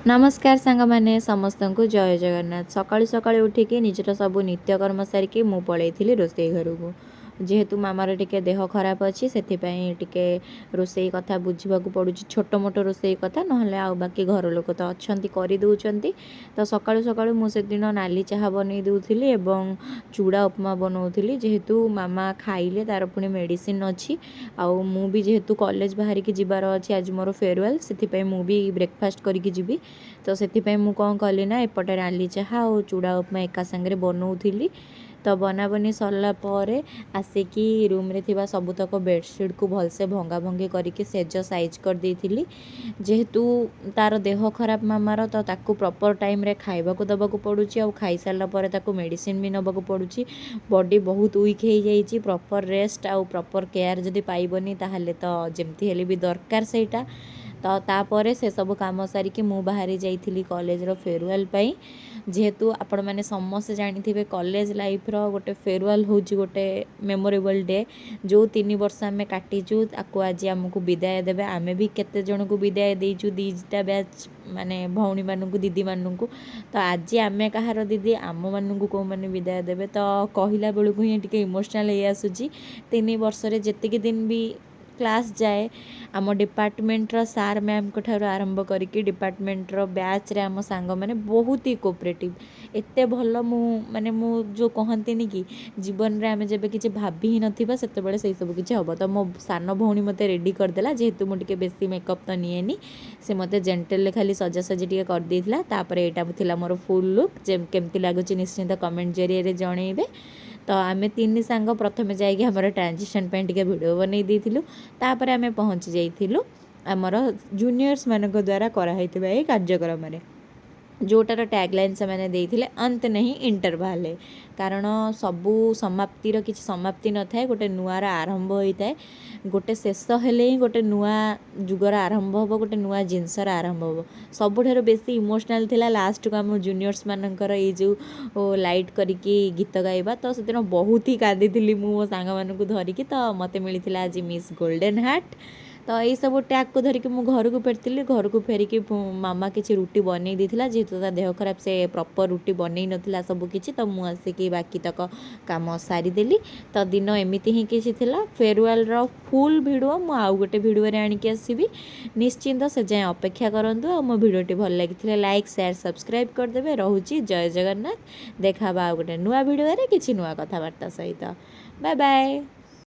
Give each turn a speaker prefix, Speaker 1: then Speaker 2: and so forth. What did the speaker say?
Speaker 1: नमस्कार सांग मैंने समस्त को जय जगन्नाथ। सकाळु सकाळु उठिकी निजर सबू नित्यकर्म सारिकी मु पलैथिली रोसई घर को। जेहेतु मामार टिके देह खराब अच्छी से टिके रोसई कथा बुझा पड़ू, छोट मोट रोसई कथा ना बाकी घर लोक तो अच्छा करदे। तो सकाळु सकाळु मुझे दिन नाली चाह बन दूसरी एवं चूड़ा उपमा बनाऊली। जेहेतु मामा खाइले तार पुणी मेडिसिन अच्छी आउ मु भी जेहेतु कॉलेज बाहर की जीवार अच्छी आज मोर फेयरवेल से मु भी ब्रेकफास्ट करके जीवी। तो से मुझे कौन कली ना एपटे नाली चाह और चूड़ा उपमा एका सांगे बनाऊली। तो बनाबनी सरला आसिकी रूम रे थिबा सबुतक बेडसीट को भलसे भंगा भंगी करके सेज साइज कर देइथिली। जेहेतु तार देह खराब मामार तो ताकू प्रॉपर टाइम रे खाइबा को दबा को पड़ुची आ खाई सारला परे ताकू मेडिसिन भी नबा को पड़ुची। बॉडी बहुत वीक हो जाइए। प्रॉपर रेस्ट आउ प्रॉपर केयर जदि पाइबनी ताहले तो जेमती हेले भी दरकार सेटा। तो तापर से सब काम सारिकी मु बाहरी जाइथिली कॉलेज रो फेयरवेल पाई। जेहेतु आपण मैंने समस्त जानी कॉलेज लाइफ रो गोटे फेयरवेल हूँ गोटे मेमोरेबल डे जो 3 वर्ष आम काटीचु ताकू आज आमको विदाय देवे। आमे भी केते जन को विदाय देइचु दीटा बैच माने भौणी मानू दीदी मानू। तो आज आमे कहार दीदी आम मानू कौ मैंने विदाय देवे तो कहला बेलू ही टिके इमोशनल हो आसूची। 3 वर्ष जेतिकी दिन भी क्लास जाए आम डिपार्टमेंट रो सार मैम को ठार आरंभ करके डिपार्टमेंट रो बैच रे आम सांग माने बहुत ही कोऑपरेटिव एते भल माने मु जो कहंतीनी कि जीवन रे आमे जेबे किछि भाबी ही नथिबा सेते बेले सेई सब किछि हबो। तो मो सान भौणी मते रेडी कर देला। जेहेतु मु टिके बेसी मेकअप तो निएनी से मते जेंटल ले खाली सजा सजी टिके कर देइथिला। तापर एटा थिला मोर फुल लुक जे केमती लागुची निश्चिंत कमेंट जरिए रे जणेइबे। तो आमे 3 सांग प्रथमे जाइए हमर ट्रांजिशन पे टिके वीडियो बनै देइथिलु। तापर आमे पहुंची जाइथिलु आमर जूनियर्स मानक द्वारा कराइथिबा ए कार्यक्रम रे जोटार टैगलाइन से मैंने देइथिले अंत नहीं इंटरवाल है। कारण सबू समाप्तिर किसी समाप्ति न थाए गोटे नुआर आरंभ होता है। गोटे शेष हेले ही गोटे नुआ जुगर आरंभ हो गोटे नुआ जिनसर आरंभ हो। सबुठार बेसी इमोशनल थिला लास्ट को आम जूनियर्स मानकर ये जो लाइट करिकी गीत गाइबा। तो से दिन बहुत ही कांदी मो सांग मानू धरिकी। तो मते मिलता आज मिस गोल्डन हार्ट। तो यही सब टैग को धरिकी मु घर को फेरती। घर को फेरिकी मामा किसी रुटी बन देता जेहेतु देह खराब से प्रॉपर रुटी बन नाला सबकि। तो मुझे आसिकी बाकी तक काम सारीदेली। तो दिन एमती ही किसी फेयरवेल रो फुल वीडियो मु आउ गोटे वीडियो आणिकी आसबि। निश्चिंत से जाए अपेक्षा करूँ। और मो भिडियोटी भल लगी लाइक शेयर सब्सक्राइब करदे। रोची जय जगन्नाथ। देखा गोटे नुआ वीडियो किसी नुआ कथबार्ता सहित। Bye bye.